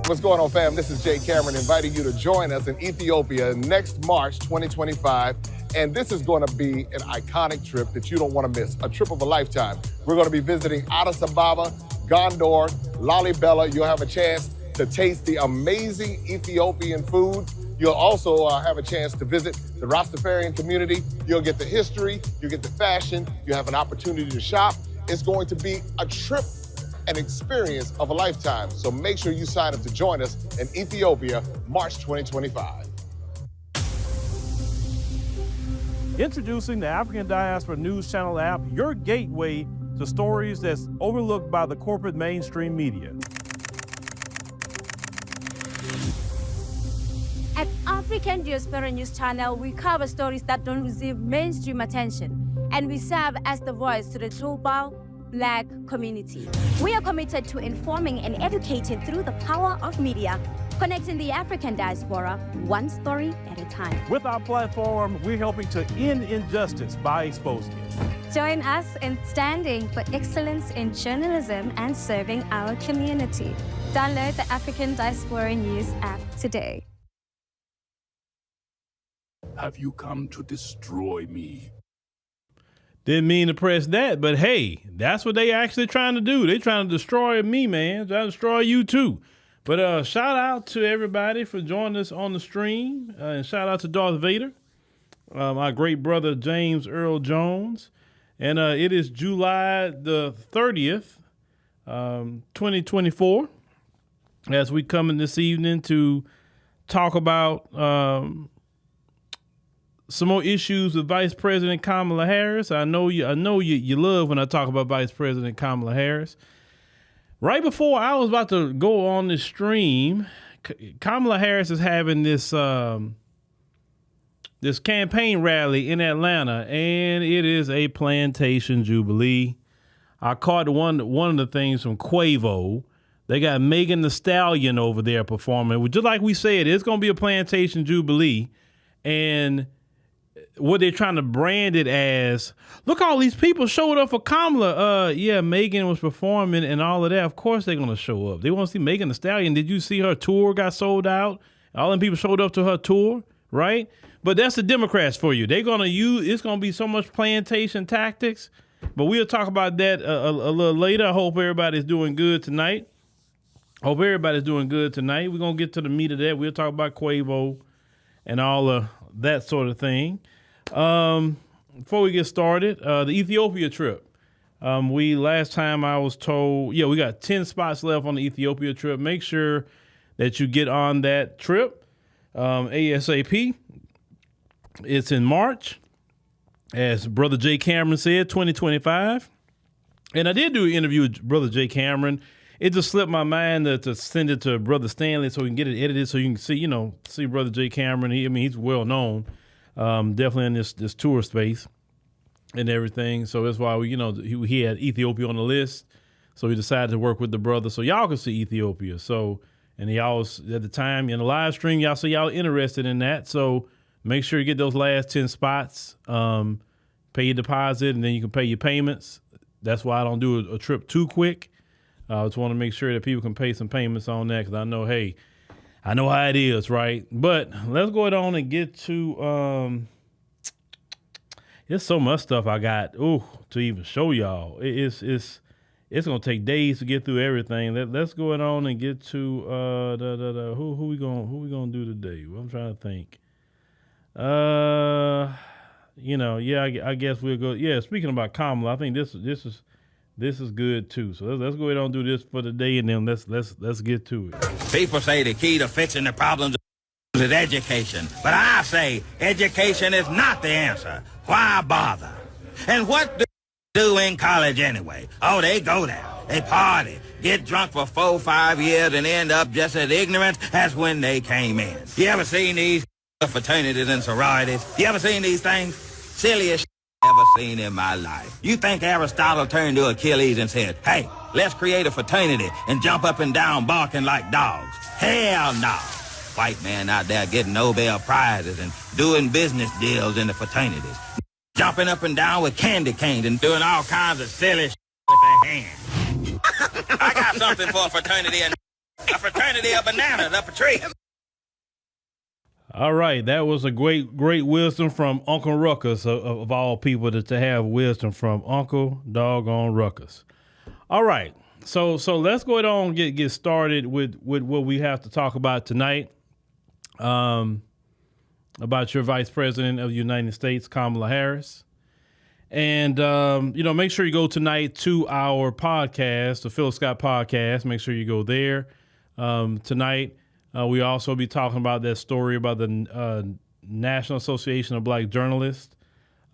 What's going on, fam? This is Jay Cameron inviting you to join us in Ethiopia next March 2025. And this is going to be an iconic trip that you don't want to miss, a trip of a lifetime. We're going to be visiting Addis Ababa, Gondor, Lalibela. You'll have a chance to taste the amazing Ethiopian food. You'll also have a chance to visit the Rastafarian community. You'll get the history, you'll get the fashion, you have an opportunity to shop. It's going to be a trip, an experience of a lifetime. So make sure you sign up to join us in Ethiopia, March 2025. Introducing the African Diaspora News Channel app, your gateway to stories that's overlooked by the corporate mainstream media. At African Diaspora News Channel, we cover stories that don't receive mainstream attention, and we serve as the voice to the global Black community. We are committed to informing and educating through the power of media, connecting the African diaspora one story at a time. With our platform, we're helping to end injustice by exposing it. Join us in standing for excellence in journalism and serving our community. Download the African Diaspora News app today. Have you come to destroy me? Didn't mean to press that, but hey, that's what they actually trying to do. They trying to destroy me, man. Trying to destroy you too. But shout out to everybody for joining us on the stream. And shout out to Darth Vader, my great brother James Earl Jones. And it is July the 30th, 2024, as we come in this evening to talk about some more issues with Vice President Kamala Harris. I know you love when I talk about Vice President Kamala Harris. Right before I was about to go on this stream, Kamala Harris is having this this campaign rally in Atlanta, and it is a plantation jubilee. I caught one of the things from Quavo. They got Megan Thee Stallion over there performing. Just like we said, it's going to be a plantation jubilee, and what they're trying to brand it as, look, all these people showed up for Kamala. Yeah, Megan was performing and all of that. Of course they're going to show up. They want to see Megan Thee Stallion. Did you see her tour got sold out? All them people showed up to her tour, right? But that's the Democrats for you. They're going to use, it's going to be so much plantation tactics. But we'll talk about that a little later. I hope everybody's doing good tonight. We're going to get to the meat of that. We'll talk about Quavo and all of that sort of thing. Before we get started, the Ethiopia trip. Last time I was told, we got 10 spots left on the Ethiopia trip. Make sure that you get on that trip ASAP. It's in March, as Brother Jay Cameron said, 2025. And I did do an interview with Brother Jay Cameron. It just slipped my mind to send it to Brother Stanley so we can get it edited so you can see Brother Jay Cameron. He's well known. Definitely in this tour space and everything. So that's why he had Ethiopia on the list. So we decided to work with the brother so y'all could see Ethiopia. So, and y'all was at the time in the live stream, y'all say y'all interested in that. So make sure you get those last 10 spots, pay your deposit, and then you can pay your payments. That's why I don't do a trip too quick. I just want to make sure that people can pay some payments on that, because I know how it is, right? But let's go on and get to, there's so much stuff I got, to even show y'all. It's going to take days to get through everything. Let's go on and get to, who we going to do today? Well, I'm trying to think. I guess we'll go. Yeah, speaking about Kamala, I think this is good too. So let's go ahead and do this for today, and then let's get to it. People say the key to fixing the problems is education, but I say education is not the answer. Why bother? And what do they do in college anyway? Oh, they go there, they party, get drunk for 4-5 years, and end up just as ignorant as when they came in. You ever seen these fraternities and sororities? You ever seen these things? Silliest ever seen in my life. You think Aristotle turned to Achilles and said, hey, let's create a fraternity and jump up and down barking like dogs? Hell no. White man out there getting Nobel Prizes and doing business deals in the fraternities. Jumping up and down with candy canes and doing all kinds of silly with their hands. I got something for a fraternity and A fraternity of bananas up a tree. All right, that was a great wisdom from Uncle Ruckus, of all people to have wisdom from Uncle Doggone Ruckus. All right, so let's go ahead on and get started with what we have to talk about tonight. About your Vice President of the United States, Kamala Harris. And, make sure you go tonight to our podcast, the Phillip Scott podcast. Make sure you go there. Tonight, we also be talking about that story about the National Association of Black Journalists.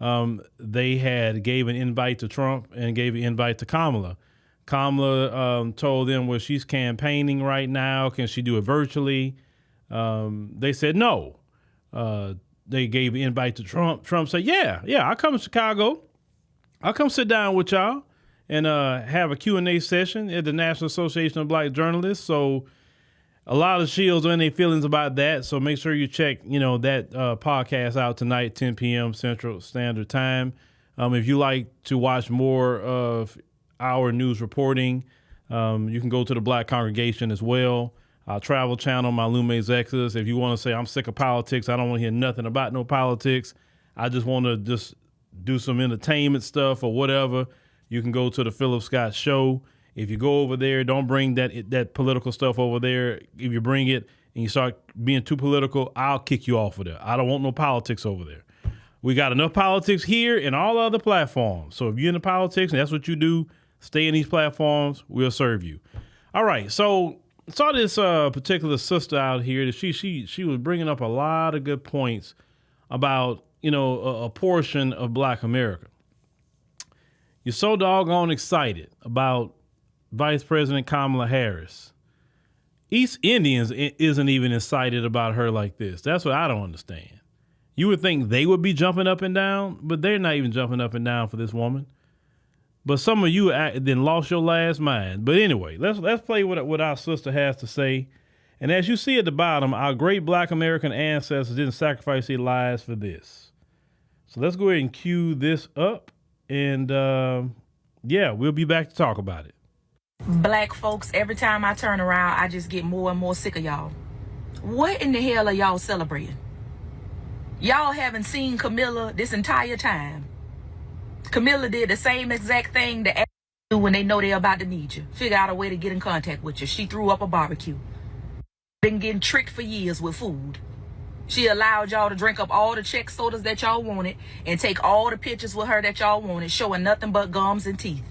They gave an invite to Trump and gave an invite to Kamala. Kamala told them, well, she's campaigning right now. Can she do it virtually? They said no. They gave an invite to Trump. Trump said, yeah, I'll come to Chicago. I'll come sit down with y'all and have a Q&A session at the National Association of Black Journalists. So a lot of shields are in their feelings about that. So make sure you check, that podcast out tonight, 10 p.m. Central Standard Time. If you like to watch more of our news reporting, you can go to the Black Congregation as well. Our travel channel, my Lume's Exodus. If you want to say, I'm sick of politics, I don't want to hear nothing about no politics, I just want to just do some entertainment stuff or whatever, you can go to the Phillip Scott Show. If you go over there, don't bring that political stuff over there. If you bring it and you start being too political, I'll kick you off of there. I don't want no politics over there. We got enough politics here and all other platforms. So if you're into politics and that's what you do, stay in these platforms, we'll serve you. All right, so saw this particular sister out here that she was bringing up a lot of good points about, a portion of Black America. You're so doggone excited about Vice President Kamala Harris. East Indians isn't even excited about her like this. That's what I don't understand. You would think they would be jumping up and down, but they're not even jumping up and down for this woman. But some of you then lost your last mind. But anyway, let's play what our sister has to say. And as you see at the bottom, our great Black American ancestors didn't sacrifice their lives for this. So let's go ahead and cue this up. And we'll be back to talk about it. Black folks, every time I turn around, I just get more and more sick of y'all. What in the hell are y'all celebrating? Y'all haven't seen Camilla this entire time. Camilla did the same exact thing that do when they know they're about to need you. Figure out a way to get in contact with you. She threw up a barbecue. Been getting tricked for years with food. She allowed y'all to drink up all the Czech sodas that y'all wanted and take all the pictures with her that y'all wanted, showing nothing but gums and teeth.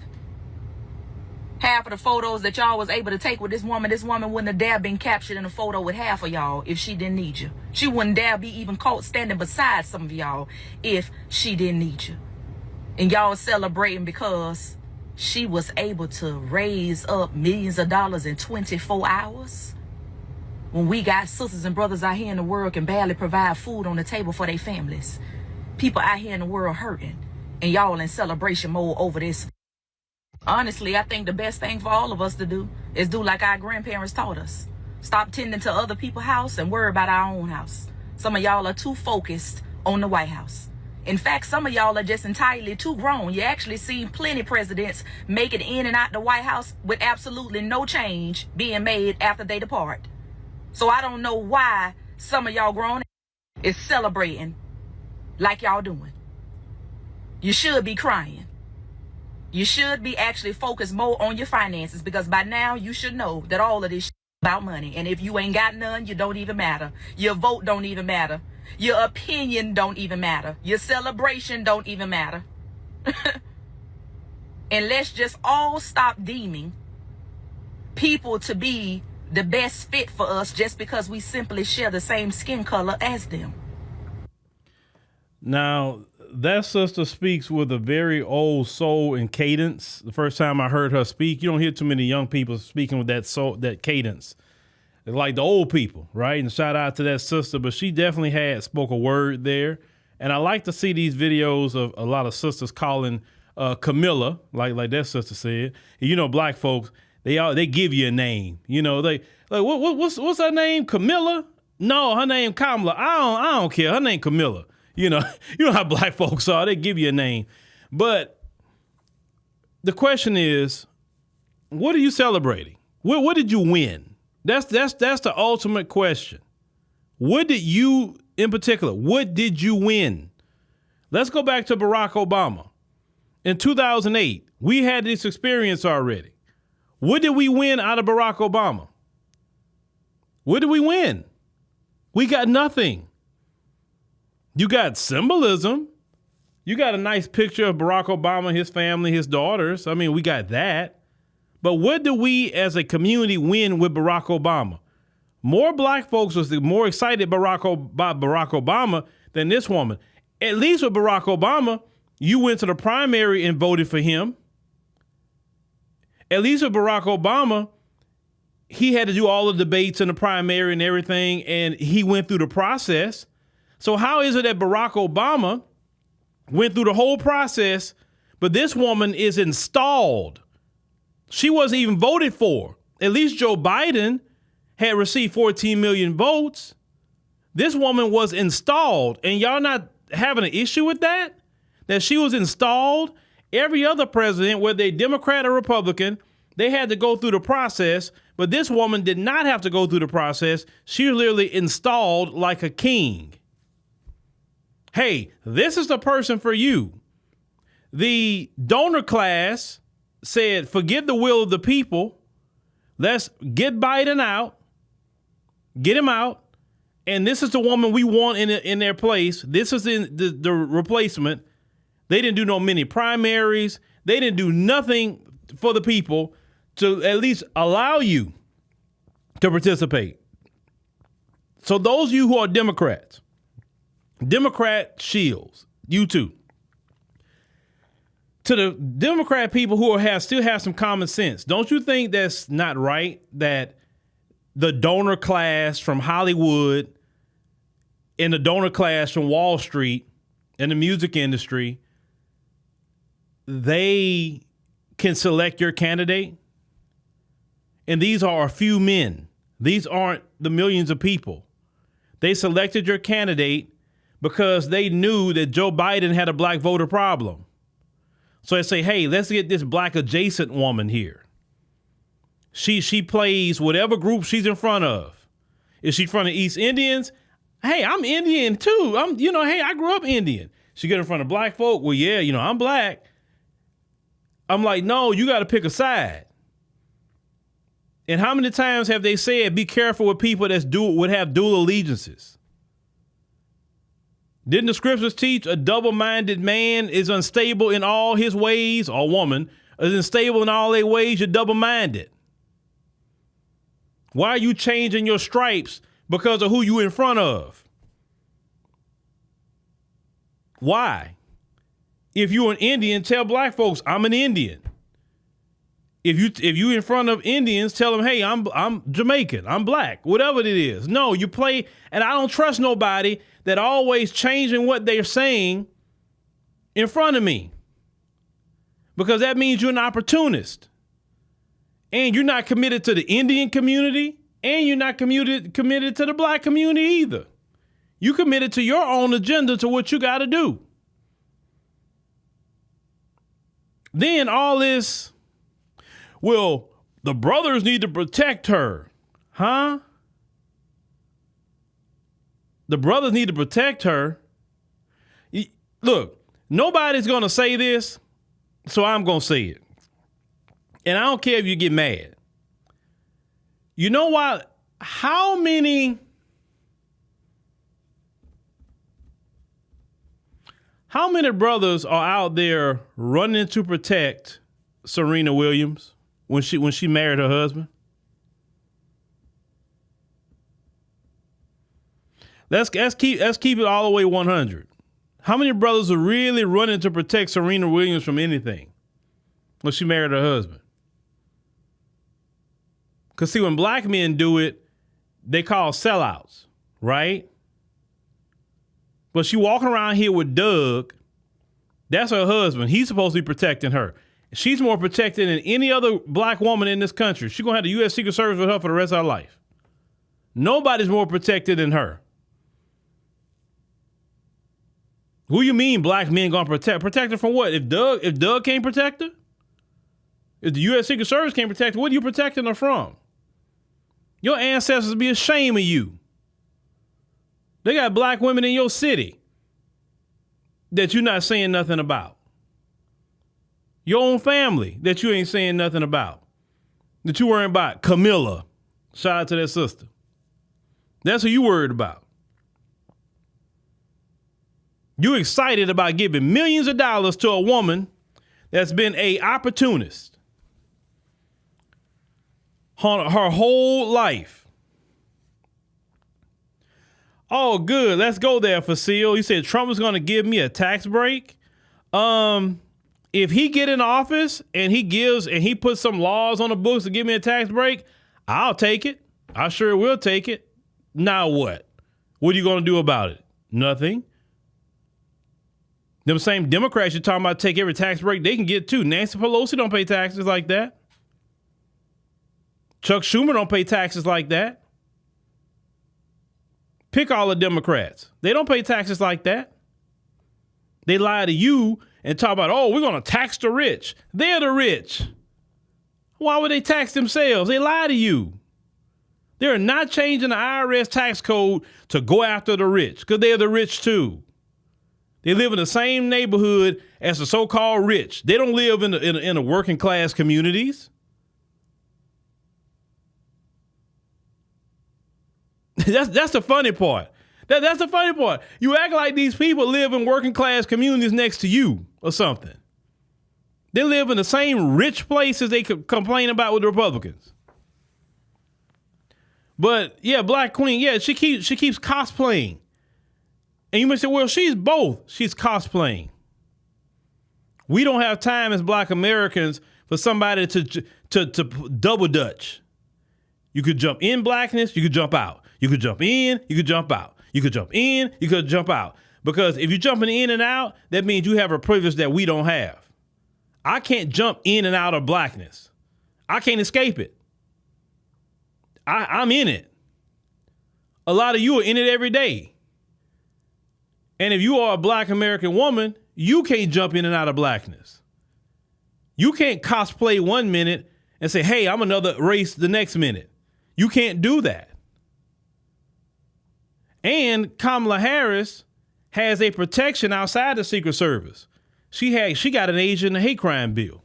Half of the photos that y'all was able to take with this woman wouldn't have dare been captured in a photo with half of y'all if she didn't need you. She wouldn't dare be even caught standing beside some of y'all if she didn't need you. And y'all celebrating because she was able to raise up millions of dollars in 24 hours? When we got sisters and brothers out here in the world can barely provide food on the table for their families. People out here in the world hurting. And y'all in celebration mode over this. Honestly, I think the best thing for all of us to do is do like our grandparents taught us. Stop tending to other people's house and worry about our own house. Some of y'all are too focused on the White House. In fact, some of y'all are just entirely too grown. You actually seen plenty presidents make it in and out the White House with absolutely no change being made after they depart. So I don't know why some of y'all grown is celebrating like y'all doing. You should be crying. You should be actually focused more on your finances, because by now you should know that all of this is about money. And if you ain't got none, you don't even matter. Your vote don't even matter. Your opinion don't even matter. Your celebration don't even matter. And let's just all stop deeming people to be the best fit for us just because we simply share the same skin color as them. Now, that sister speaks with a very old soul and cadence. The first time I heard her speak, you don't hear too many young people speaking with that soul, that cadence. It's like the old people, right? And shout out to that sister, but she definitely spoke a word there. And I like to see these videos of a lot of sisters calling Camilla, like that sister said. And black folks, they give you a name. What's her name? Camilla? No, her name Kamala. I don't care. Her name Camilla. You know how black folks are. They give you a name. But the question is, what are you celebrating? What did you win? That's the ultimate question. What did you, in particular, what did you win? Let's go back to Barack Obama. In 2008, we had this experience already. What did we win out of Barack Obama? What did we win? We got nothing. You got symbolism. You got a nice picture of Barack Obama, his family, his daughters. I mean, we got that. But what do we as a community win with Barack Obama? More black folks was more excited about Barack Obama than this woman. At least with Barack Obama, you went to the primary and voted for him. At least with Barack Obama, he had to do all the debates in the primary and everything, and he went through the process. So how is it that Barack Obama went through the whole process, but this woman is installed? She wasn't even voted for. At least Joe Biden had received 14 million votes. This woman was installed, and y'all not having an issue with that? That she was installed? Every other president, whether they Democrat or Republican, they had to go through the process, but this woman did not have to go through the process. She was literally installed like a king. Hey, this is the person for you. The donor class said, forget the will of the people. Let's get Biden out, get him out. And this is the woman we want in their place. This is the replacement. They didn't do no mini primaries. They didn't do nothing for the people to at least allow you to participate. So those of you who are Democrats, Democrat shields, you too. To the Democrat people who still have some common sense, don't you think that's not right that the donor class from Hollywood and the donor class from Wall Street and the music industry, they can select your candidate? And these are a few men. These aren't the millions of people. They selected your candidate because they knew that Joe Biden had a black voter problem. So they say, hey, let's get this black adjacent woman here. She plays whatever group she's in front of. Is she in front of East Indians? Hey, I'm Indian too. Hey, I grew up Indian. She get in front of black folk. Well, yeah, I'm black. I'm like, no, you got to pick a side. And how many times have they said, be careful with people would have dual allegiances? Didn't the scriptures teach a double-minded man is unstable in all his ways, or woman is unstable in all their ways? You're double-minded. Why are you changing your stripes because of who you in front of? Why? If you're an Indian, tell black folks, I'm an Indian. If you in front of Indians, tell them, hey, I'm Jamaican, I'm black, whatever it is. No, you play, and I don't trust nobody that always changing what they're saying in front of me, because that means you're an opportunist, and you're not committed to the Indian community, and you're not committed to the black community either. You committed to your own agenda, to what you got to do. Then all this, well, the brothers need to protect her. Huh? The brothers need to protect her. Look, nobody's going to say this, so I'm going to say it. And I don't care if you get mad. You know why? How many brothers are out there running to protect Serena Williams when she married her husband? Let's keep it all the way 100. How many brothers are really running to protect Serena Williams from anything when she married her husband? Because see, when black men do it, they call sellouts, right? But she walking around here with Doug. That's her husband. He's supposed to be protecting her. She's more protected than any other black woman in this country. She's going to have the U.S. Secret Service with her for the rest of her life. Nobody's more protected than her. Who you mean black men going to protect her from what? If Doug can't protect her? If the U.S. Secret Service can't protect her, what are you protecting her from? Your ancestors be ashamed of you. They got black women in your city that you're not saying nothing about. Your own family that you ain't saying nothing about. That you worrying about. Camilla. Shout out to that sister. That's who you worried about. You excited about giving millions of dollars to a woman that's been a opportunist her whole life. Oh, good. Let's go there, Facile. You said Trump is going to give me a tax break. If he get in office and he puts some laws on the books to give me a tax break, I'll take it. I sure will take it. Now what? What are you going to do about it? Nothing. Them same Democrats you're talking about take every tax break they can get too. Nancy Pelosi don't pay taxes like that. Chuck Schumer don't pay taxes like that. Pick all the Democrats. They don't pay taxes like that. They lie to you and talk about, oh, we're going to tax the rich. They're the rich. Why would they tax themselves? They lie to you. They're not changing the IRS tax code to go after the rich because they're the rich too. They live in the same neighborhood as the so-called rich. They don't live in the working class communities. That's the funny part. That's the funny part. You act like these people live in working class communities next to you or something. They live in the same rich places they could complain about with the Republicans. But yeah, Black Queen, yeah, she keeps cosplaying. And you may say, well, she's both. She's cosplaying. We don't have time as Black Americans for somebody to double dutch. You could jump in blackness, you could jump out. You could jump in, you could jump out. You could jump in, you could jump out. Because if you're jumping in and out, that means you have a privilege that we don't have. I can't jump in and out of blackness. I can't escape it. I'm in it. A lot of you are in it every day. And if you are a Black American woman, you can't jump in and out of blackness. You can't cosplay 1 minute and say, hey, I'm another race the next minute. You can't do that. And Kamala Harris has a protection outside the Secret Service. She got an Asian hate crime bill.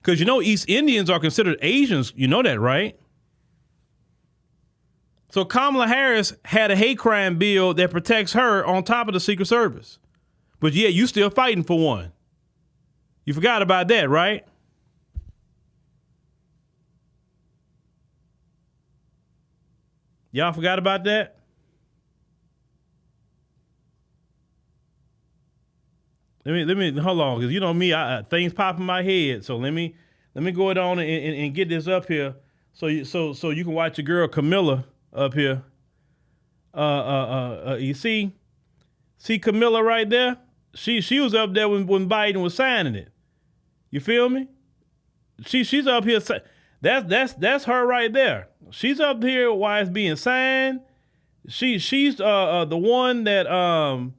Because you know East Indians are considered Asians. You know that, right? So Kamala Harris had a hate crime bill that protects her on top of the Secret Service. But yeah, you still fighting for one. You forgot about that, right? Y'all forgot about that? Let me hold on, because you know me, things pop in my head. So let me go it on and get this up here, so you can watch your girl Camilla up here. You see Camilla right there? She was up there when Biden was signing it. You feel me? She's up here. That's her right there. She's up here while it's being signed. She's the one that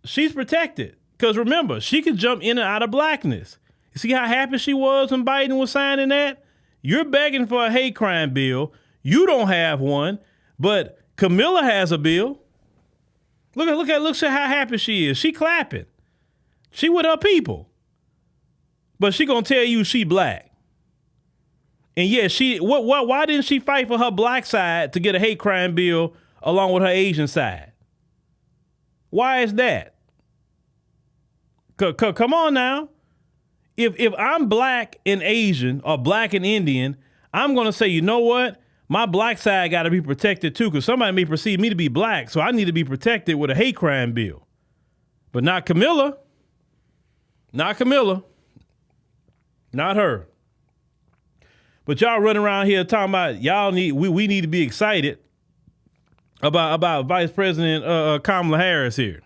she's protected, because remember, she could jump in and out of blackness. You see how happy she was when Biden was signing that? You're begging for a hate crime bill. You don't have one, but Camilla has a bill. Look at how happy she is. She clapping. She with her people. But she gonna tell you she Black. And yeah, why didn't she fight for her Black side to get a hate crime bill along with her Asian side? Why is that? Come on now. If I'm Black and Asian or Black and Indian, I'm going to say, you know what? My Black side got to be protected too, because somebody may perceive me to be Black, so I need to be protected with a hate crime bill. But not Camilla. Not Camilla. Not her. But y'all running around here talking about we need to be excited about Vice President Kamala Harris here.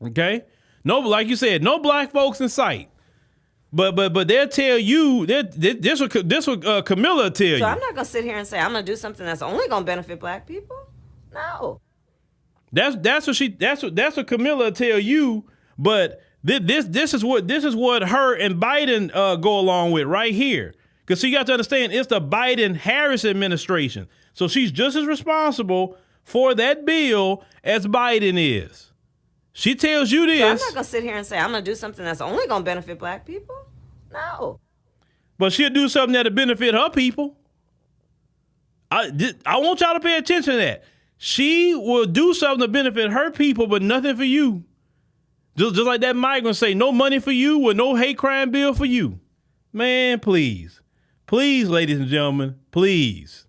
Okay? No, like you said, no Black folks in sight. But they'll tell you, this what Camilla tell you. So I'm not gonna sit here and say I'm gonna do something that's only gonna benefit Black people. No. That's what Camilla tell you. But this is what her and Biden go along with right here. Because you got to understand, it's the Biden-Harris administration. So she's just as responsible for that bill as Biden is. She tells you this. So I'm not going to sit here and say I'm going to do something that's only going to benefit black people. No. But she'll do something that'll benefit her people. I want y'all to pay attention to that. She will do something to benefit her people, but nothing for you. Just like that migrant say, no money for you with no hate crime bill for you. Man, please. Please, ladies and gentlemen, please.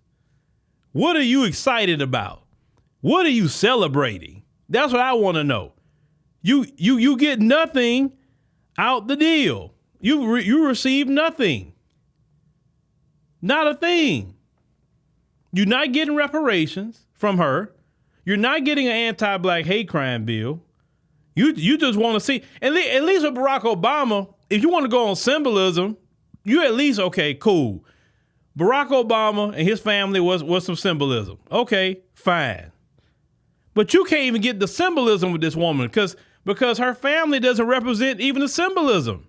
What are you excited about? What are you celebrating? That's what I want to know. You get nothing out the deal. You receive nothing. Not a thing. You're not getting reparations from her. You're not getting an anti-black hate crime bill. You just want to see, at least with Barack Obama, if you want to go on symbolism, you at least, okay, cool. Barack Obama and his family was some symbolism. Okay, fine. But you can't even get the symbolism with this woman because her family doesn't represent even the symbolism.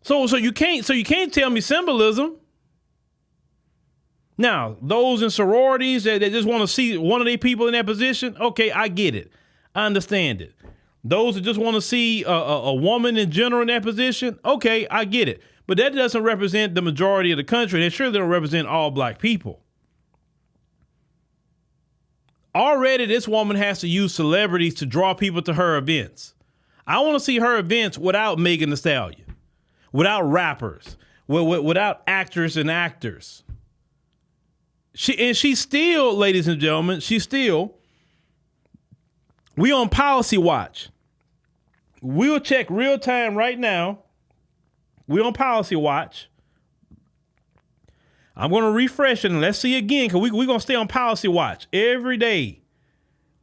So you can't tell me symbolism. Now, those in sororities that just want to see one of their people in that position, okay, I get it. I understand it. Those that just want to see a woman in general in that position, okay, I get it. But that doesn't represent the majority of the country. And it surely don't represent all black people. Already, this woman has to use celebrities to draw people to her events. I want to see her events without Megan Thee Stallion, without rappers, without actors and actors. She's still, ladies and gentlemen, we on policy watch. We'll check real time right now. We on policy watch. I'm going to refresh it and let's see again, because we're going to stay on policy watch every day.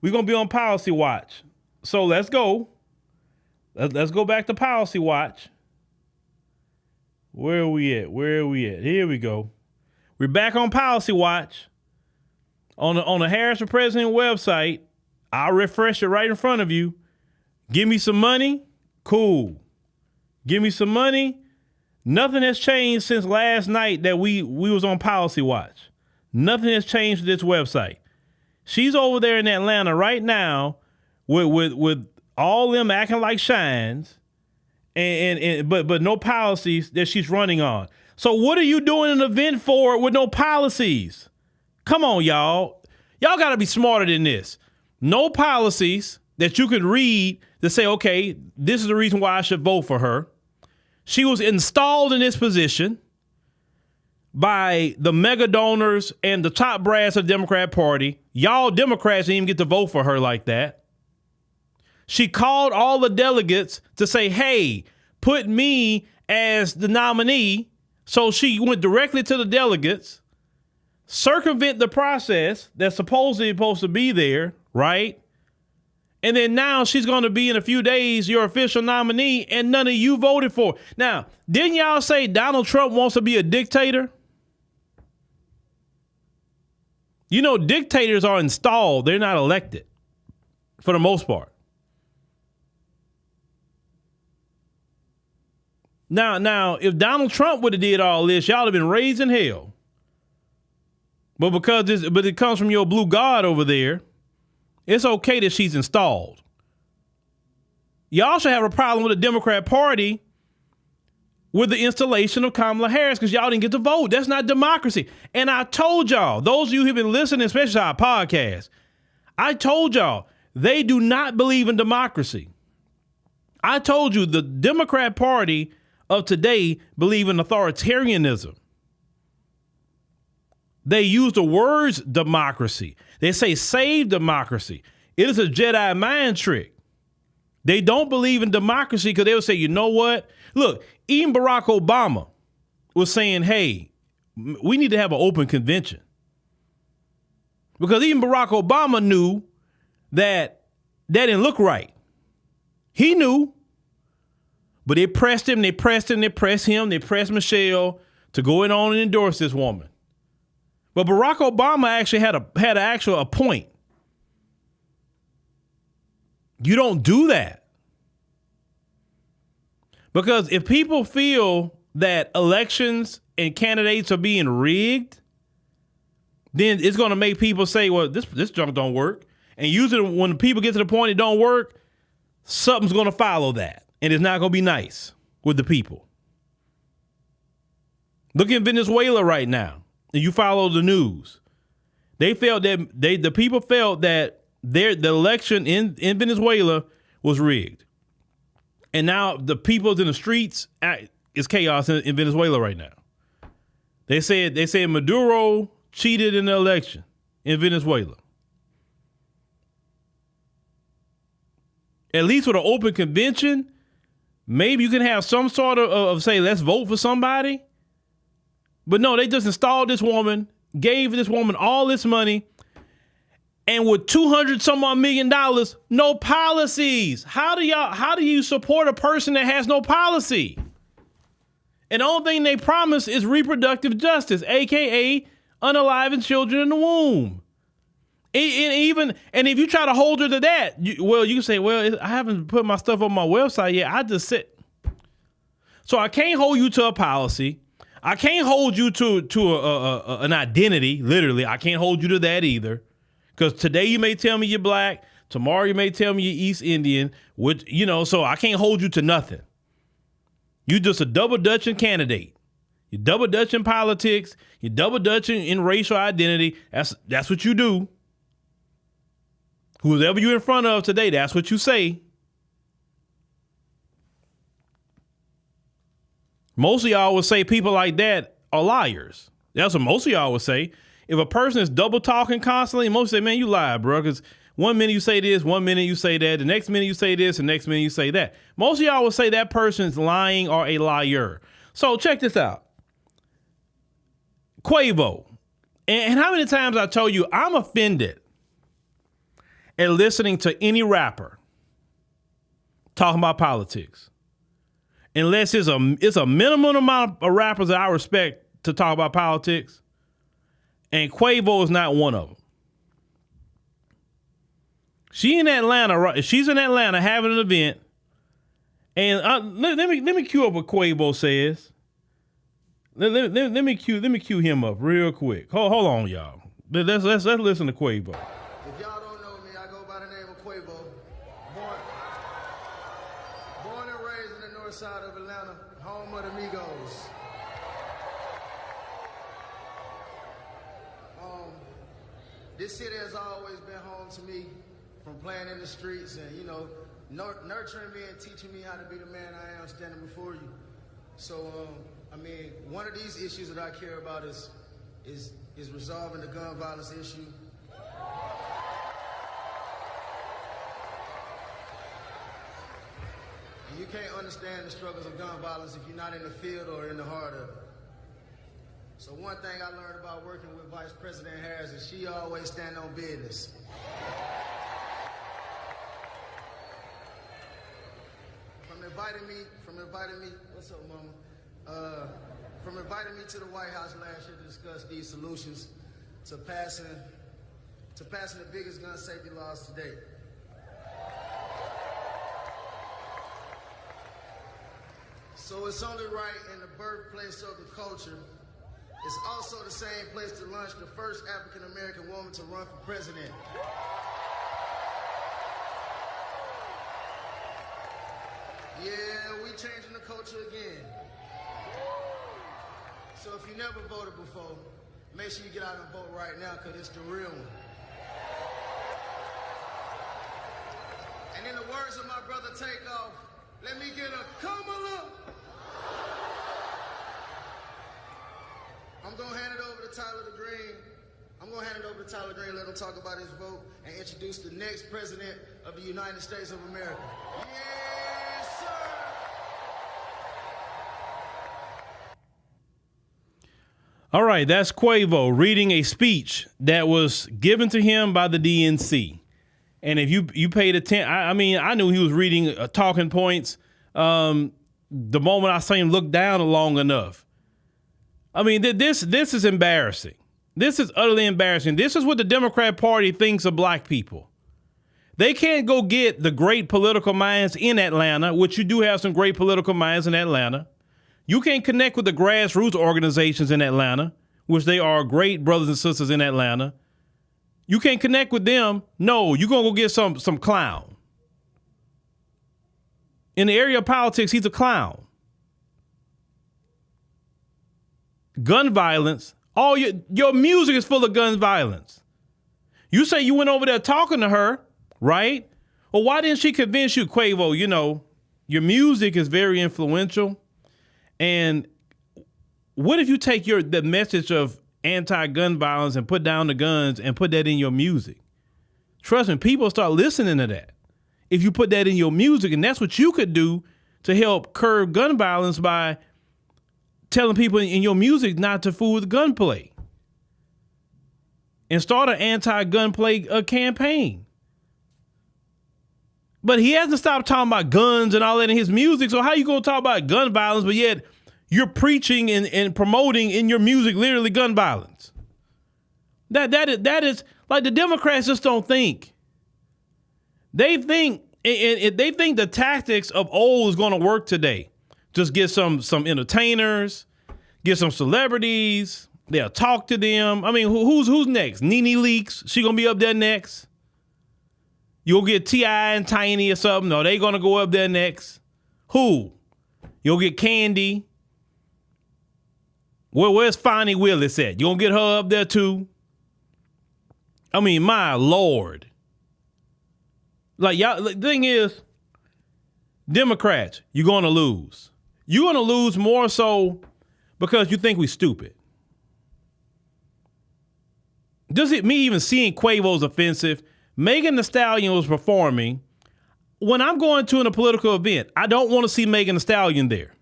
We're going to be on policy watch. So let's go. Let's go back to policy watch. Where are we at? Here we go. We're back on policy watch. On the Harris for President website, I'll refresh it right in front of you. Give me some money. Cool. Give me some money. Nothing has changed since last night that we was on policy watch. Nothing has changed with this website. She's over there in Atlanta right now with all them acting like shines but no policies that she's running on. So what are you doing an event for with no policies? Come on, y'all. Y'all got to be smarter than this. No policies that you could read to say, okay, this is the reason why I should vote for her. She was installed in this position by the mega donors and the top brass of the Democrat Party. Y'all Democrats didn't even get to vote for her like that. She called all the delegates to say, hey, put me as the nominee. So she went directly to the delegates, circumvent the process that's supposed to be there, right? And then now she's going to be in a few days your official nominee, and none of you voted for. Now, didn't y'all say Donald Trump wants to be a dictator? You know, dictators are installed. They're not elected for the most part. Now, if Donald Trump would have did all this, y'all have been raised in hell. But but it comes from your blue god over there, it's okay that she's installed. Y'all should have a problem with the Democrat Party with the installation of Kamala Harris because y'all didn't get to vote. That's not democracy. And I told y'all, those of you who've been listening, especially to our podcast, I told y'all, they do not believe in democracy. I told you the Democrat Party of today believe in authoritarianism. They use the words democracy. They say save democracy. It is a Jedi mind trick. They don't believe in democracy because they will say, you know what? Look, even Barack Obama was saying, hey, we need to have an open convention. Because even Barack Obama knew that didn't look right. He knew. But they pressed him, they pressed Michelle to go in on and endorse this woman. But Barack Obama actually had a point. You don't do that. Because if people feel that elections and candidates are being rigged, then it's going to make people say, well, this junk don't work. And usually when people get to the point it don't work, something's going to follow that. And it's not going to be nice with the people. Look at Venezuela right now. And you follow the news. They felt that the people felt that the election in Venezuela was rigged. And now the people's in the streets, it's chaos in Venezuela right now. They said Maduro cheated in the election in Venezuela. At least with an open convention, maybe you can have some sort of say, let's vote for somebody. But no, they just installed this woman, gave this woman all this money, and with $200 some odd million, no policies. How do you support a person that has no policy? And the only thing they promise is reproductive justice, aka unaliving children in the womb. And if you try to hold her to that, you can say, well, I haven't put my stuff on my website yet. I just said. So I can't hold you to a policy. I can't hold you to an identity. Literally, I can't hold you to that either. Because today you may tell me you're black. Tomorrow you may tell me you're East Indian. So I can't hold you to nothing. You just a double Dutching candidate. You're double Dutching politics. You're double Dutching in racial identity. That's what you do. Whoever you're in front of today, that's what you say. Most of y'all would say people like that are liars. That's what most of y'all would say. If a person is double talking constantly, most say, man, you lie, bro. Because 1 minute you say this, 1 minute you say that, the next minute you say this, the next minute you say that. Most of y'all would say that person's lying or a liar. So check this out. Quavo. And how many times I told you I'm offended at listening to any rapper talking about politics. Unless it's a minimum amount of rappers that I respect to talk about politics. And Quavo is not one of them. She's in Atlanta having an event. And let me cue up what Quavo says. Let me cue him up real quick. Hold on, y'all. Let's listen to Quavo. If y'all don't know me, I go by the name of Quavo. Born and raised in the north side of Atlanta, home of the Migos. This city has always been home to me, from playing in the streets and, nurturing me and teaching me how to be the man I am standing before you. So, one of these issues that I care about is resolving the gun violence issue. And you can't understand the struggles of gun violence if you're not in the field or in the heart of it. So one thing I learned about working with Vice President Harris is she always stand on business. From inviting me, what's up, mama? From inviting me to the White House last year to discuss these solutions to passing the biggest gun safety laws to date. So it's only right in the birthplace of the culture. It's also the same place to launch the first African-American woman to run for president. Yeah, we changing the culture again. So if you never voted before, make sure you get out and vote right now, because it's the real one. And in the words of my brother Takeoff, let me get a Kamala. I'm going to hand it over to Tyler Green, let him talk about his vote and introduce the next president of the United States of America. Yes, sir! All right, that's Quavo reading a speech that was given to him by the DNC. And if you paid attention, I knew he was reading talking points the moment I saw him look down long enough. This is embarrassing. This is utterly embarrassing. This is what the Democrat Party thinks of black people. They can't go get the great political minds in Atlanta, which you do have some great political minds in Atlanta. You can't connect with the grassroots organizations in Atlanta, which they are great brothers and sisters in Atlanta. You can't connect with them. No, you're going to go get some clown. In the area of politics, he's a clown. Gun violence. All your music is full of gun violence. You say you went over there talking to her, right? Well, why didn't she convince you, Quavo? You know, your music is very influential. And what if you take the message of anti-gun violence and put down the guns and put that in your music? Trust me, people start listening to that. If you put that in your music, and that's what you could do to help curb gun violence by telling people in your music not to fool with gunplay. And start an anti-gun play campaign. But he hasn't stopped talking about guns and all that in his music. So how you going to talk about gun violence, but yet you're preaching and promoting in your music literally gun violence? That is like the Democrats just don't think. They think the tactics of old is going to work today. Just get some entertainers, get some celebrities. They'll talk to them. I mean, who's next? Nene Leakes. She gonna be up there next. You'll get T.I. and Tiny or something. No, they gonna go up there next. Who? You'll get Candy. Where's Fonnie Willis at? You gonna get her up there too? I mean, my Lord. Like, y'all, the thing is, Democrats, you're gonna lose. You're gonna lose more so because you think we stupid. Does it me even seeing Quavo's offensive? Megan Thee Stallion was performing. When I'm going to a political event, I don't want to see Megan Thee Stallion there.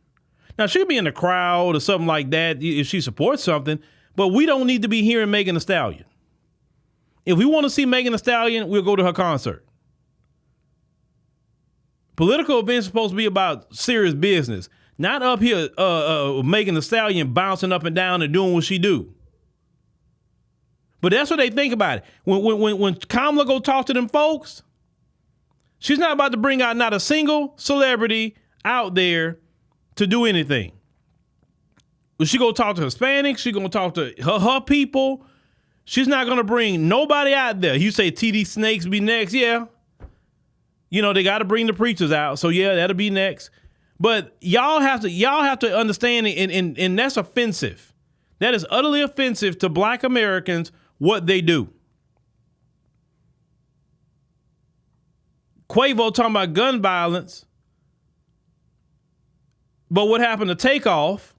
Now, she could be in the crowd or something like that if she supports something, but we don't need to be hearing Megan Thee Stallion. If we want to see Megan Thee Stallion, we'll go to her concert. Political events are supposed to be about serious business, not up here Megan Thee Stallion bouncing up and down and doing what she do. But that's what they think about it. When Kamala go talk to them folks, she's not about to bring out not a single celebrity out there to do anything. When she go talk to Hispanics, she gonna talk to her people. She's not gonna bring nobody out there. You say TD Snakes be next, yeah. You know, they got to bring the preachers out, so yeah, that'll be next. But y'all have to understand, and that's offensive. That is utterly offensive to Black Americans, what they do. Quavo talking about gun violence, but what happened to Takeoff?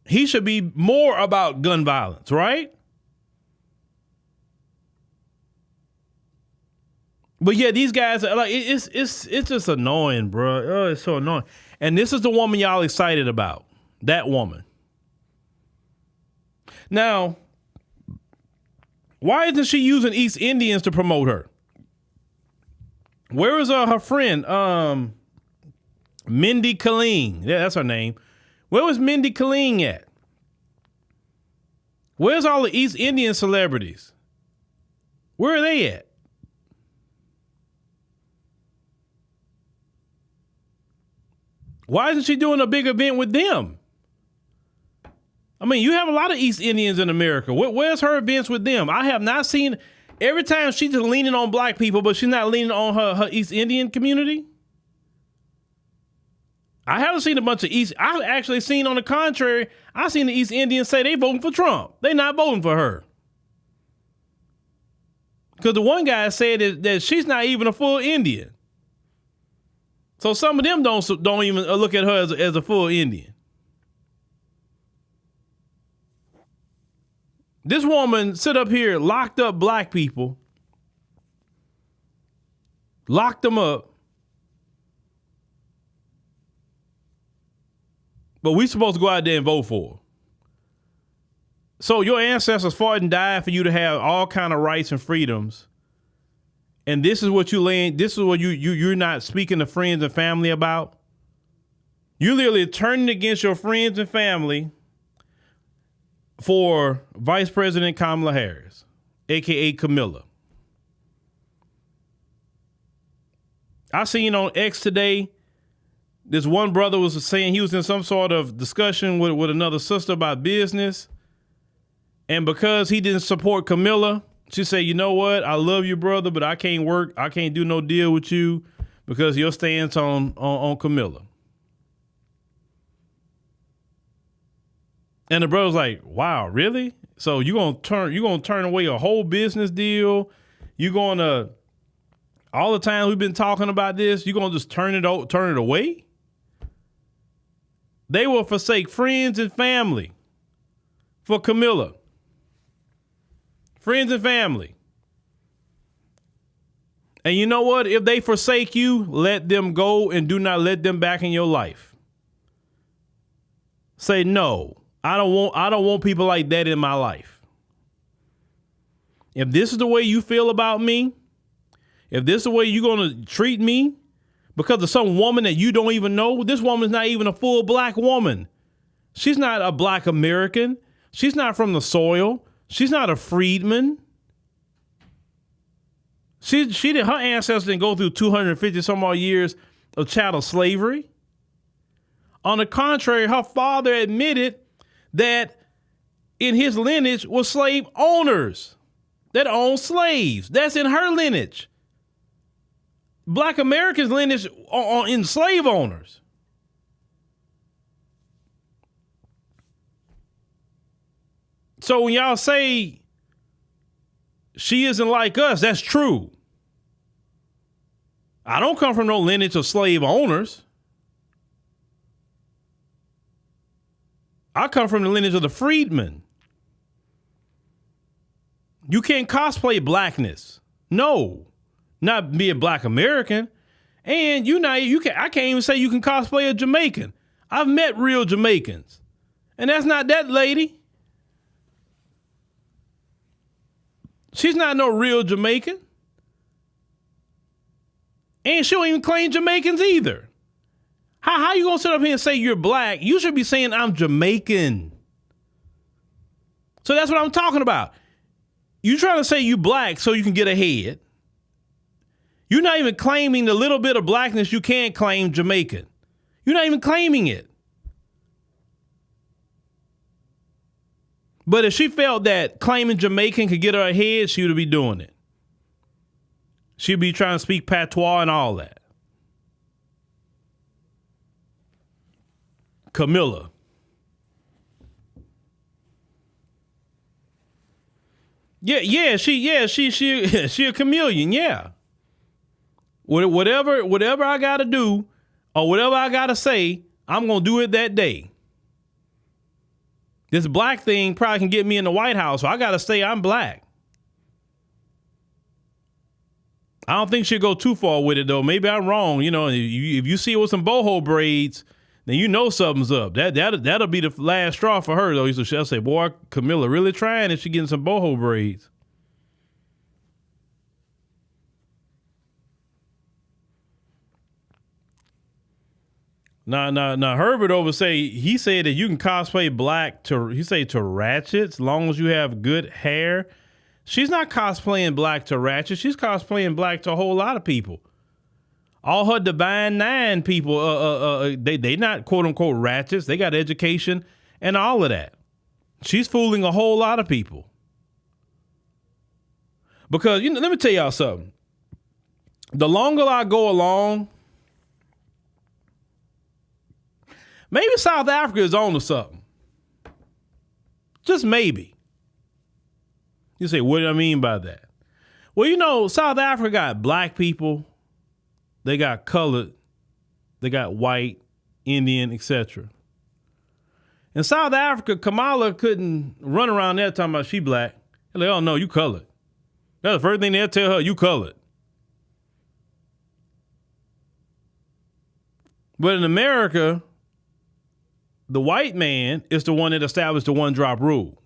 He should be more about gun violence, right? But yeah, these guys are like, it's just annoying, bro. Oh, it's so annoying. And this is the woman y'all excited about. That woman. Now, why isn't she using East Indians to promote her? Where is her friend? Mindy Kaling. Yeah, that's her name. Where was Mindy Kaling at? Where's all the East Indian celebrities? Where are they at? Why isn't she doing a big event with them? I mean, you have a lot of East Indians in America. Where's her events with them? I have not seen. Every time she's just leaning on Black people, but she's not leaning on her East Indian community. I haven't seen a bunch of East. I've actually seen, on the contrary, I've seen the East Indians say they voting for Trump. They not voting for her. Because the one guy said that she's not even a full Indian. So some of them don't even look at her as a full Indian. This woman sit up here, locked up Black people, locked them up. But we supposed to go out there and vote for her. So your ancestors fought and died for you to have all kind of rights and freedoms. And this is what you're not speaking to friends and family about. You're literally turning against your friends and family for Vice President Kamala Harris, aka Camilla. I seen on X today, This one brother was saying he was in some sort of discussion with another sister about business. And because he didn't support Camilla, she said, you know what? I love you, brother, but I can't work. I can't do no deal with you because of your stance on Camilla. And the brother's like, wow, really? So you're gonna turn away a whole business deal? You're gonna, all the time we've been talking about this, you're gonna just turn it away? They will forsake friends and family for Camilla. Friends and family. And you know what? If they forsake you, let them go and do not let them back in your life. Say no. I don't want people like that in my life. If this is the way you feel about me, if this is the way you're going to treat me because of some woman that you don't even know, this woman's not even a full black woman. She's not a black American. She's not from the soil. She's not a freedman. Her ancestors didn't go through 250 some odd years of chattel slavery. On the contrary, her father admitted that in his lineage was slave owners that owned slaves. That's in her lineage. Black Americans' lineage are in slave owners. So when y'all say she isn't like us, that's true. I don't come from no lineage of slave owners. I come from the lineage of the freedmen. You can't cosplay blackness. No, not be a black American. And I can't even say you can cosplay a Jamaican. I've met real Jamaicans. And that's not that lady. She's not no real Jamaican. And she don't even claim Jamaicans either. How you gonna sit up here and say you're black? You should be saying I'm Jamaican. So that's what I'm talking about. You trying to say you black so you can get ahead. You're not even claiming the little bit of blackness you can claim Jamaican. You're not even claiming it. But if she felt that claiming Jamaican could get her ahead, she would be doing it. She'd be trying to speak patois and all that. Camilla. She a chameleon, yeah. Whatever I gotta do or whatever I gotta say, I'm gonna do it that day. This black thing probably can get me in the White House, so I gotta say I'm black. I don't think she'll go too far with it though. Maybe I'm wrong. You know, if you see her with some boho braids, then you know something's up. That'll be the last straw for her though. So she'll say, boy, Camilla really trying if she getting some boho braids. Now Herbert he said that you can cosplay black to Ratchet as long as you have good hair. She's not cosplaying black to Ratchet. She's cosplaying black to a whole lot of people. All her Divine Nine people, they not quote unquote ratchets. They got education and all of that. She's fooling a whole lot of people. Because, let me tell y'all something. The longer I go along, maybe South Africa is on to something. Just maybe. You say, what do I mean by that? Well, South Africa got black people. They got colored, they got white, Indian, etc. In South Africa, Kamala couldn't run around there talking about she black. They're like, oh no, you colored. That's the first thing they'll tell her, you colored. But in America, the white man is the one that established the one-drop rule.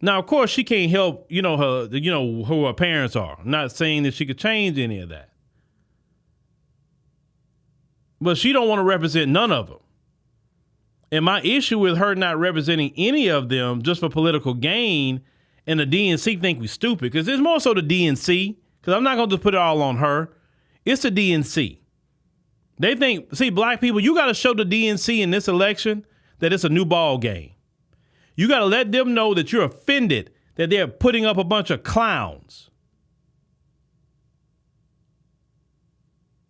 Now, of course, she can't help, who her parents are. I'm not saying that she could change any of that. But she don't want to represent none of them. And my issue with her not representing any of them just for political gain and the DNC think we stupid, because it's more so the DNC, because I'm not going to just put it all on her. It's the DNC. They think, see, black people, you got to show the DNC in this election that it's a new ball game. You got to let them know that you're offended that they're putting up a bunch of clowns.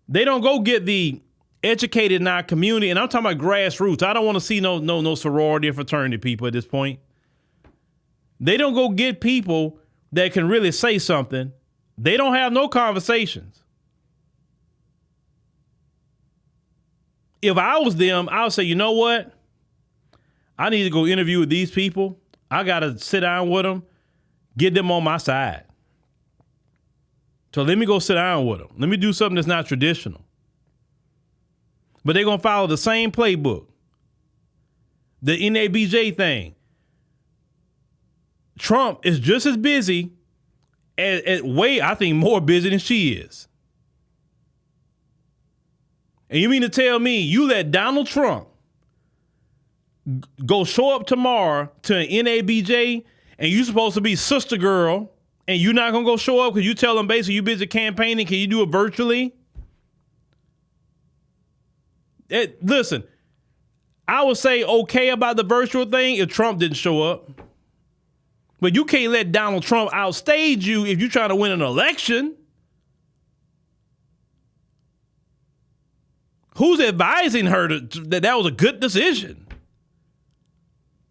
They don't go get the educated in our community, and I'm talking about grassroots. I don't want to see no sorority or fraternity people at this point. They don't go get people that can really say something. They don't have no conversations. If I was them, I would say, you know what? I need to go interview with these people. I got to sit down with them, get them on my side. So let me go sit down with them. Let me do something that's not traditional. But they're going to follow the same playbook. The NABJ thing. Trump is just as busy, I think more busy than she is. And you mean to tell me you let Donald Trump go show up tomorrow to an NABJ and you supposed to be sister girl and you're not going to go show up because you tell them basically you busy campaigning, can you do it virtually? Listen, I would say okay about the virtual thing if Trump didn't show up. But you can't let Donald Trump outstage you if you're trying to win an election. Who's advising her that was a good decision?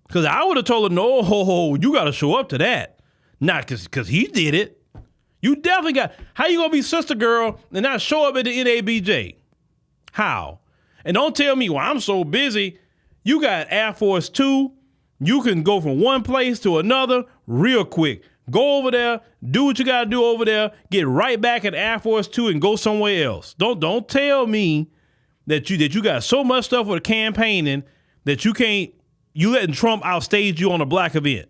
Because I would have told her, no, you got to show up to that. Not because he did it. You definitely got. How you going to be sister girl and not show up at the NABJ? How? And don't tell me, well, I'm so busy. You got Air Force 2. You can go from one place to another real quick. Go over there, do what you got to do over there, get right back at Air Force 2 and go somewhere else. Don't tell me that you got so much stuff with campaigning that you letting Trump outstage you on a black event.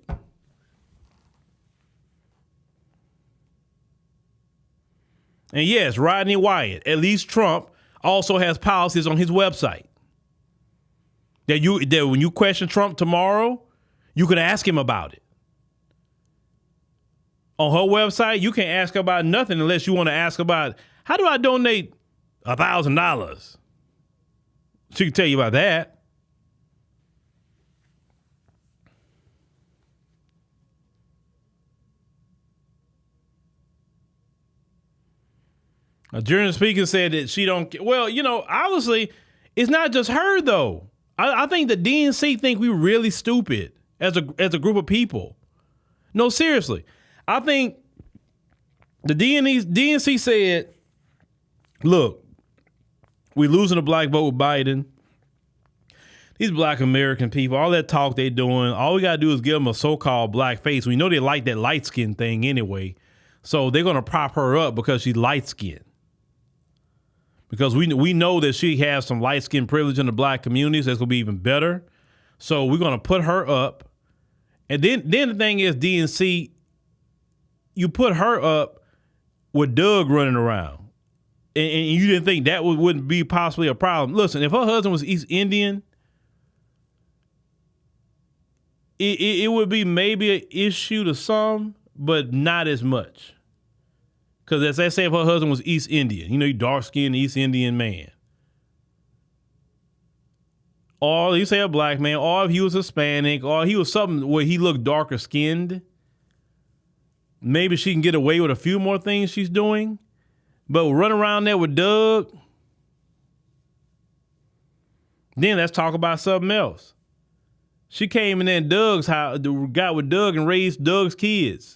And yes, Rodney Wyatt, at least Trump also has policies on his website. That when you question Trump tomorrow, you can ask him about it. On her website, you can't ask about nothing unless you want to ask about, how do I donate $1,000? She can tell you about that. A journalist speaker said that she don't. Well, obviously, it's not just her though. I think the DNC think we really stupid as a group of people. No, seriously, I think the DNC said, "Look, we losing the black vote with Biden. These black American people, all that talk they doing, all we got to do is give them a so-called black face. We know they like that light skin thing anyway, so they're going to prop her up because she's light skinned. Because we know that she has some light skin privilege in the black communities. That's going to be even better. So we're going to put her up. And then the thing is, DNC, you put her up with Doug running around. And you didn't think that wouldn't be possibly a problem. Listen, if her husband was East Indian, it would be maybe an issue to some, but not as much. Because as they say, if her husband was East Indian, he dark-skinned East Indian man. Or you say a black man, or if he was Hispanic, or he was something where he looked darker skinned, maybe she can get away with a few more things she's doing. But run around there with Doug, then let's talk about something else. She came in there in Doug's house, got with Doug and raised Doug's kids.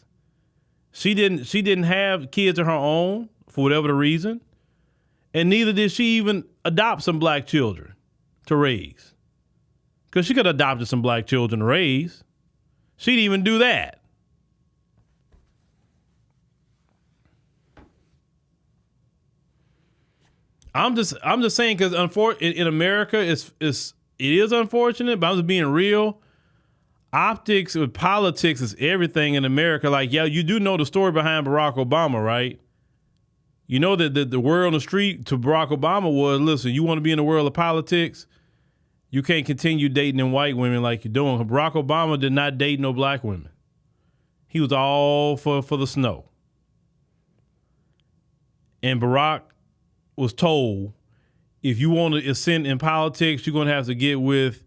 She didn't have kids of her own for whatever the reason. And neither did she even adopt some black children to raise. Because she could have adopted some black children to raise. She didn't even do that. I'm just saying, because in America it is unfortunate, but I'm just being real. Optics with politics is everything in America. Like, yeah, you do know the story behind Barack Obama, right? You know that the word on the street to Barack Obama was, listen, you want to be in the world of politics, you can't continue dating them white women like you're doing. Barack Obama did not date no black women. He was all for the snow. And Barack was told, if you want to ascend in politics, you're going to have to get with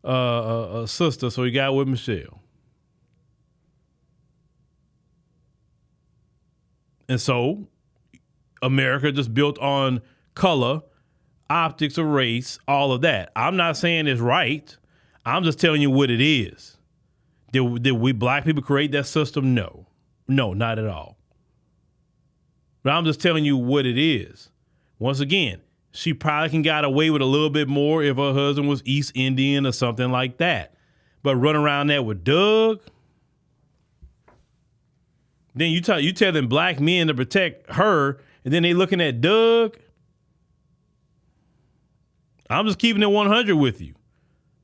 a sister. So he got with Michelle. And so America just built on color, optics of race, all of that. I'm not saying it's right. I'm just telling you what it is. Did we black people create that system? No. No, not at all. But I'm just telling you what it is. Once again, she probably can get away with a little bit more if her husband was East Indian or something like that. But run around that with Doug, then you tell them black men to protect her, and then they looking at Doug. I'm just keeping it 100 with you.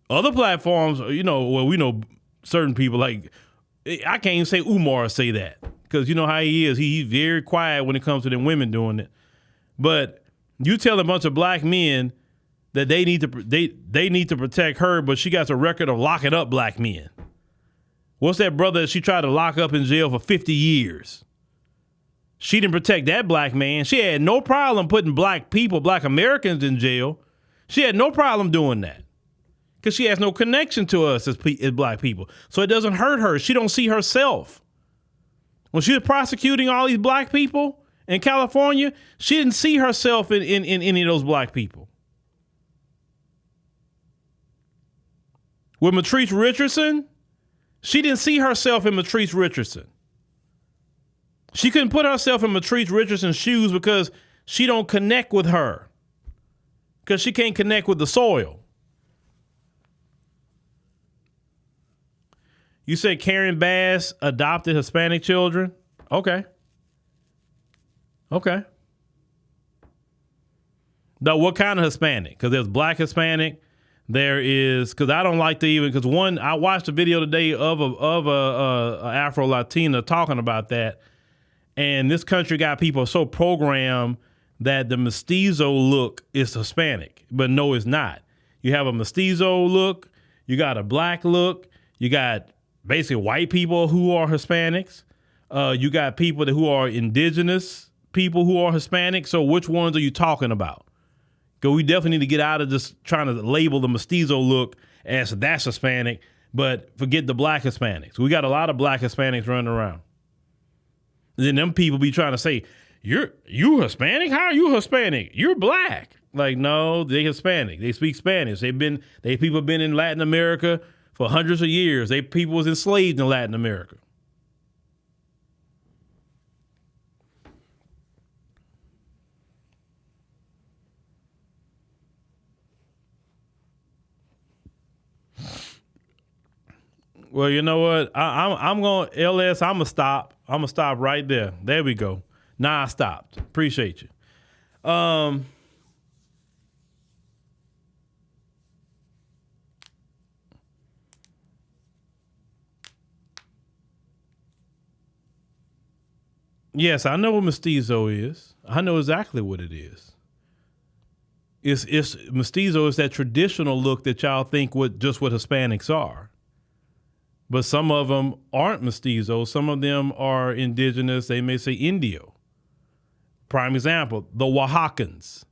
Other platforms, we know certain people, like, I can't even say Umar say that, because you know how he is. He's very quiet when it comes to them women doing it. But you tell a bunch of black men that they need to protect her, but she got a record of locking up black men. What's that brother that she tried to lock up in jail for 50 years? She didn't protect that black man. She had no problem putting black people, black Americans in jail. She had no problem doing that because she has no connection to us as black people. So it doesn't hurt her. She don't see herself. When she was prosecuting all these black people in California, she didn't see herself in any of those black people. With Matrice Richardson, she didn't see herself in Matrice Richardson. She couldn't put herself in Matrice Richardson's shoes because she don't connect with her. Because she can't connect with the soil. You said Karen Bass adopted Hispanic children? Okay. Now, what kind of Hispanic? Because there's black Hispanic. There is, because I don't like to even, because one, I watched a video today of a Afro-Latina talking about that. And this country got people so programmed that the mestizo look is Hispanic, but no, it's not. You have a mestizo look, you got a black look, you got basically white people who are Hispanics, you got people who are indigenous people who are Hispanic. So which ones are you talking about? Because we definitely need to get out of just trying to label the mestizo look as that's Hispanic, but forget the black Hispanics. We got a lot of black Hispanics running around. And then them people be trying to say, you Hispanic? How are you Hispanic? You're black. Like, no, they Hispanic. They speak Spanish. People have been in Latin America for hundreds of years. People was enslaved in Latin America. Well, you know what? I'm going to LS. I'm going to stop. I'm going to stop right there. There we go. Nah, I stopped. Appreciate you. Yes, I know what mestizo is. I know exactly what it is. It's mestizo is that traditional look that y'all think what Hispanics are. But some of them aren't mestizos. Some of them are indigenous. They may say Indio. Prime example, the Oaxacans.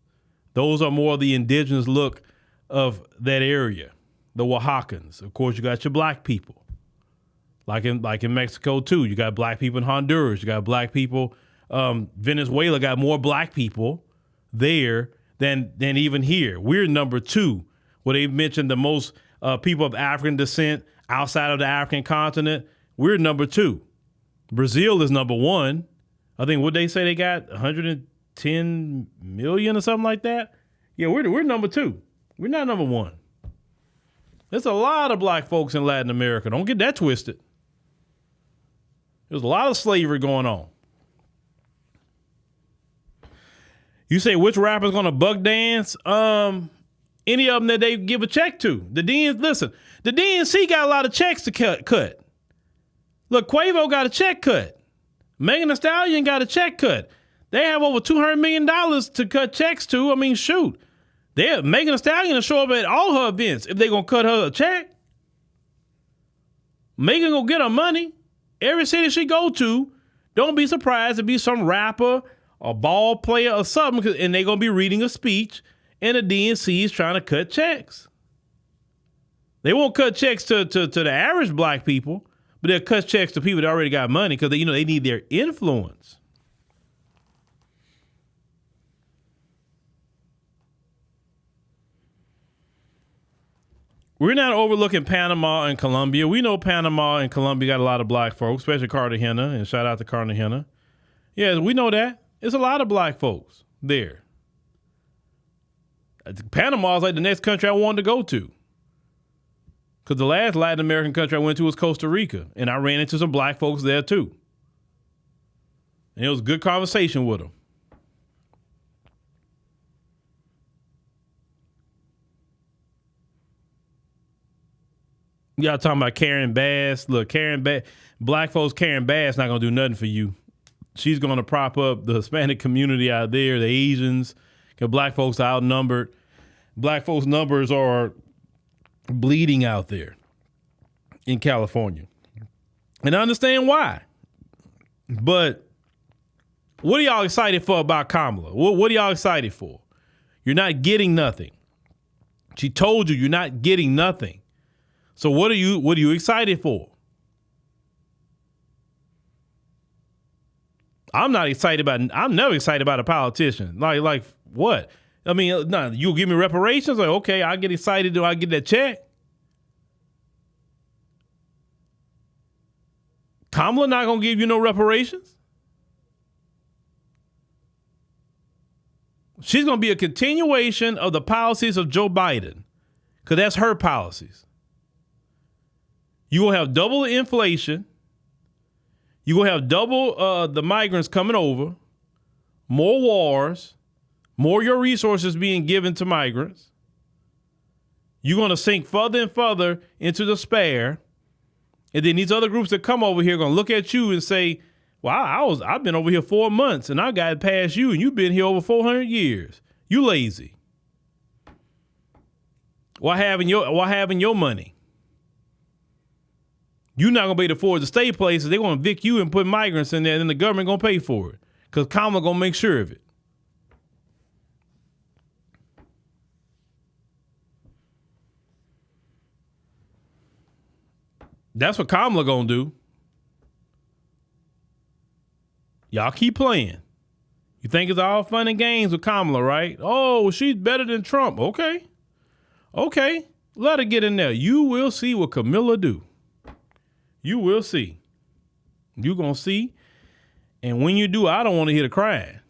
Those are more the indigenous look of that area. The Oaxacans. Of course, you got your black people. Like in Mexico, too. You got black people in Honduras. You got black people. Venezuela got more black people there than even here. We're number 2, where they mentioned the most people of African descent outside of the African continent. We're number 2. Brazil is number 1. I think what they say they got 110 million or something like that. Yeah, we're number 2. We're not number 1. There's a lot of black folks in Latin America. Don't get that twisted. There's a lot of slavery going on. You say which rapper's gonna buck dance? Any of them that they give a check to. The DNC got a lot of checks to cut. Look, Quavo got a check cut. Megan Thee Stallion got a check cut. They have over $200 million to cut checks to. I mean, shoot. Megan Thee Stallion will show up at all her events if they're going to cut her a check. Megan going to get her money. Every city she go to, don't be surprised to be some rapper or ball player or something, and they're going to be reading a speech, and the DNC is trying to cut checks. They won't cut checks to the average black people, but they'll cut checks to people that already got money because they need their influence. We're not overlooking Panama and Colombia. We know Panama and Colombia got a lot of black folks, especially Cartagena, and shout out to Cartagena. Yeah, we know that. There's a lot of black folks there. Panama is like the next country I wanted to go to. Because the last Latin American country I went to was Costa Rica, and I ran into some black folks there too. And it was a good conversation with them. Y'all talking about Karen Bass. Look, black folks Karen Bass not going to do nothing for you. She's going to prop up the Hispanic community out there, the Asians, because black folks are outnumbered. Black folks' numbers are bleeding out there in California. And I understand why. But what are y'all excited for about Kamala? What are y'all excited for? You're not getting nothing. She told you you're not getting nothing. So what are you excited for? I'm never excited about a politician. Like what? I mean, you'll give me reparations? Like, okay, I get excited. Do I get that check? Kamala not going to give you no reparations? She's going to be a continuation of the policies of Joe Biden, because that's her policies. You will have double the inflation. You will have double the migrants coming over, more wars, more your resources being given to migrants. You're going to sink further and further into despair. And then these other groups that come over here are going to look at you and say, well, I've been over here 4 months and I got past you and you've been here over 400 years. You lazy. Why having your money? You're not going to be able to afford to stay places. They're going to evict you and put migrants in there, and then the government going to pay for it because Kamala going to make sure of it. That's what Kamala going to do. Y'all keep playing. You think it's all fun and games with Kamala, right? Oh, she's better than Trump. Okay. Let her get in there. You will see what Kamala do. You will see. You're going to see. And when you do, I don't want to hear the crying.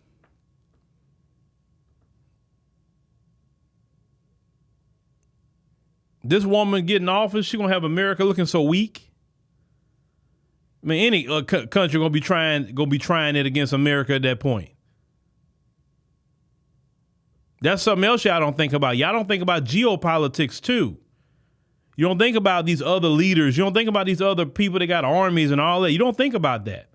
This woman getting office, she's going to have America looking so weak. I mean, any country going to be trying it against America at that point. That's something else y'all don't think about. Y'all don't think about geopolitics too. You don't think about these other leaders. You don't think about these other people that got armies and all that. You don't think about that.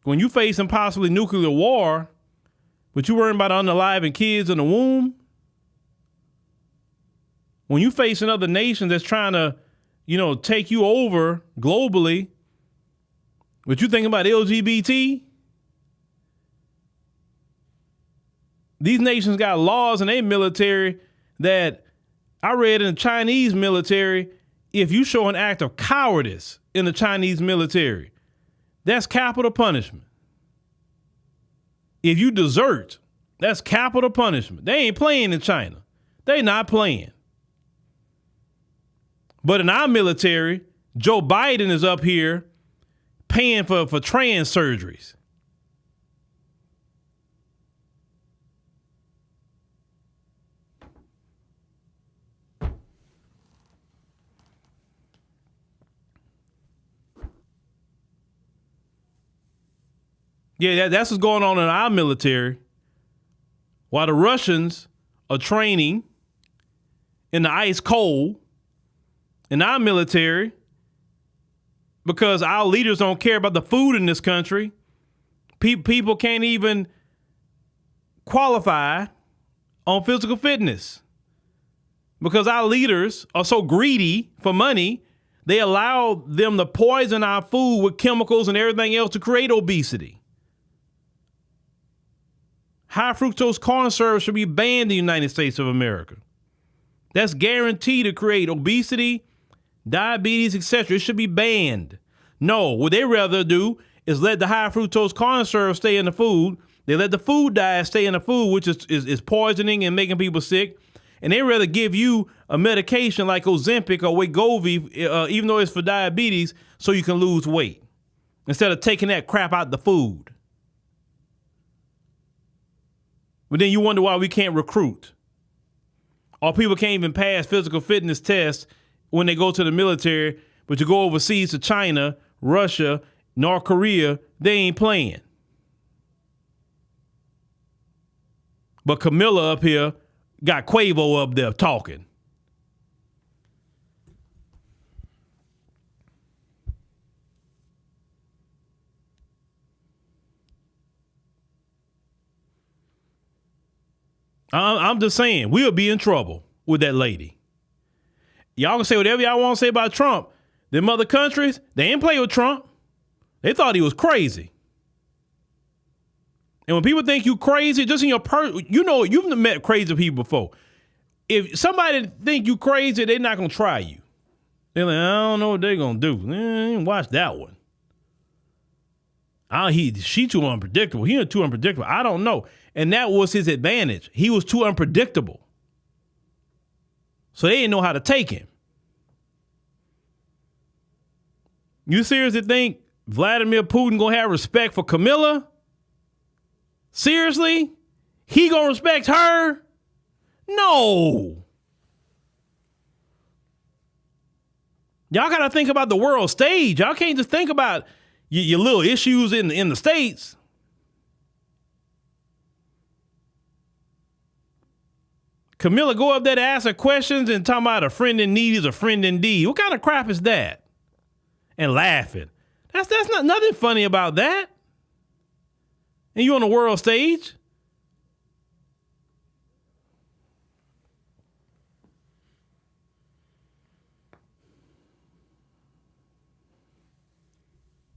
When you facing possibly nuclear war, but you worrying about unaliving kids in the womb, when you facing other nations that's trying to, take you over globally, but you thinking about LGBT, these nations got laws in their military that I read in the Chinese military, if you show an act of cowardice in the Chinese military, that's capital punishment. If you desert, that's capital punishment. They ain't playing in China. They not playing. But in our military, Joe Biden is up here paying for trans surgeries. Yeah, that's what's going on in our military. While the Russians are training in the ice cold in our military because our leaders don't care about the food in this country. People can't even qualify on physical fitness because our leaders are so greedy for money. They allow them to poison our food with chemicals and everything else to create obesity. high fructose corn syrup should be banned in the United States of America. That's guaranteed to create obesity, diabetes, etc. It should be banned. No, what they rather do is let the high fructose corn syrup stay in the food. They let the food dye stay in the food, which is poisoning and making people sick. And they rather give you a medication like Ozempic or Wegovy, even though it's for diabetes, so you can lose weight, instead of taking that crap out the food. But then you wonder why we can't recruit. Or people can't even pass physical fitness tests when they go to the military, but you go overseas to China, Russia, North Korea, they ain't playing. But Camilla up here got Quavo up there talking. I'm just saying, we'll be in trouble with that lady. Y'all can say whatever y'all want to say about Trump. Them other countries, they ain't play with Trump. They thought he was crazy. And when people think you crazy, just in your you've met crazy people before. If somebody think you crazy, they're not going to try you. They're like, I don't know what they're going to do. Watch that one. She too unpredictable. He too unpredictable. I don't know. And that was his advantage. He was too unpredictable. So they didn't know how to take him. You seriously think Vladimir Putin gonna have respect for Camilla? Seriously? He gonna respect her? No. Y'all gotta think about the world stage. Y'all can't just think about your little issues in the States. Camilla go up there to ask her questions and talking about a friend in need is a friend indeed. What kind of crap is that? And laughing. That's not nothing funny about that. And you on the world stage.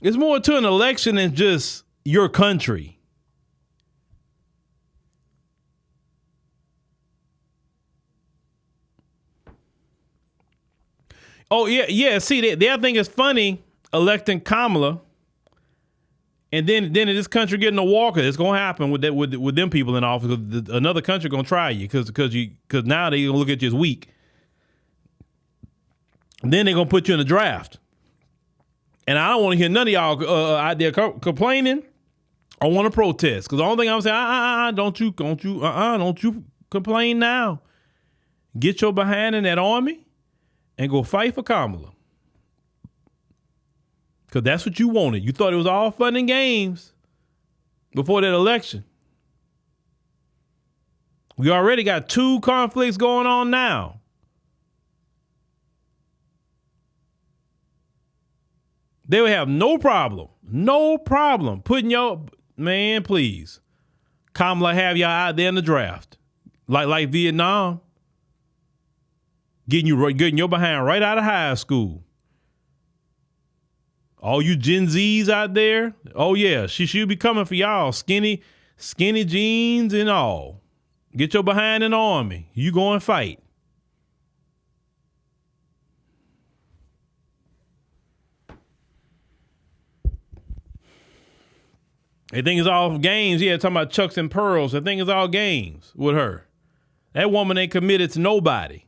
It's more to an election than just your country. Oh, yeah. See, they think it's funny electing Kamala, and then in this country getting a Walker. It's gonna happen with that with them people in office. Another country gonna try you because now they gonna look at you as weak. And then they're gonna put you in the draft. And I don't want to hear none of y'all out there complaining or want to protest. Because the only thing I'm saying, don't you complain now. Get your behind in that army and go fight for Kamala. Because that's what you wanted. You thought it was all fun and games before that election. We already got 2 conflicts going on now. They would have no problem putting please. Kamala have y'all out there in the draft. Like Vietnam. Getting your behind right out of high school. All you Gen Zs out there, oh yeah, she'll be coming for y'all. Skinny jeans and all. Get your behind in the army. You go and fight. They think it's all games. Yeah, talking about Chucks and Pearls. They think it's all games with her. That woman ain't committed to nobody.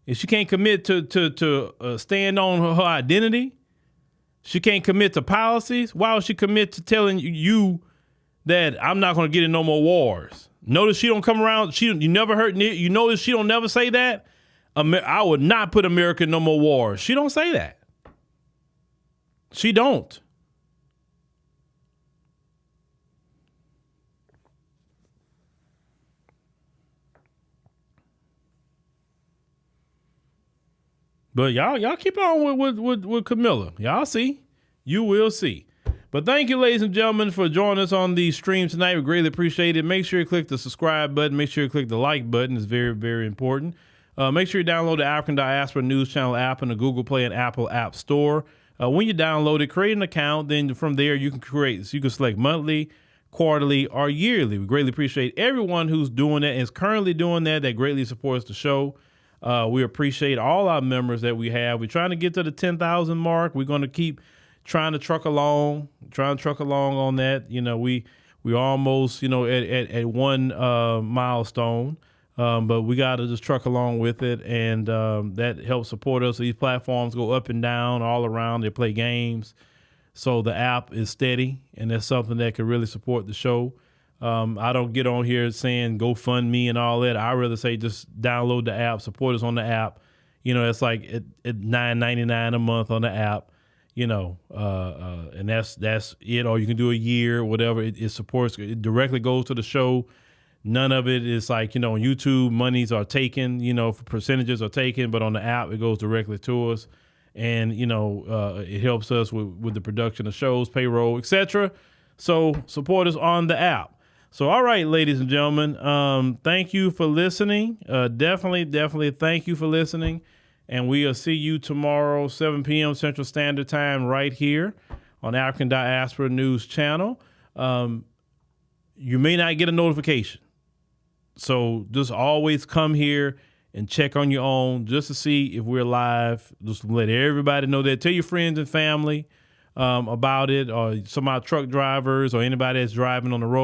If she can't commit to stand on her identity, she can't commit to policies. Why would she commit to telling you that I'm not going to get in no more wars? Notice she don't come around. You never heard. You notice she don't never say that. I would not put America in no more wars. She don't say that. She don't. But y'all keep on with Camilla. Y'all see. You will see. But thank you, ladies and gentlemen, for joining us on the stream tonight. We greatly appreciate it. Make sure you click the subscribe button. Make sure you click the like button. It's very, very important. Make sure you download the African Diaspora News Channel app in the Google Play and Apple App Store. When you download it, create an account. Then from there, you can select monthly, quarterly, or yearly. We greatly appreciate everyone who's doing that and is currently doing that. That greatly supports the show. We appreciate all our members that we have. We're trying to get to the 10,000 mark. We're going to keep trying to truck along on that. You know, we almost, you know, at one milestone, but we got to just truck along with it, and that helps support us. These platforms go up and down all around. They play games. So the app is steady, and that's something that can really support the show. I don't get on here saying go fund me and all that. I rather say just download the app, support us on the app. You know, it's like at $9.99 a month on the app. You know, and that's it. Or you can do a year, whatever. It supports. It directly goes to the show. None of it is like, you know, on YouTube, monies are taken. You know, percentages are taken, but on the app, it goes directly to us. And, you know, it helps us with the production of shows, payroll, etc. So support us on the app. So, all right, ladies and gentlemen, thank you for listening. Definitely thank you for listening. And we'll see you tomorrow, 7 p.m. Central Standard Time, right here on African Diaspora News Channel. You may not get a notification. So just always come here and check on your own just to see if we're live. Just let everybody know that. Tell your friends and family about it, or some of our truck drivers or anybody that's driving on the road.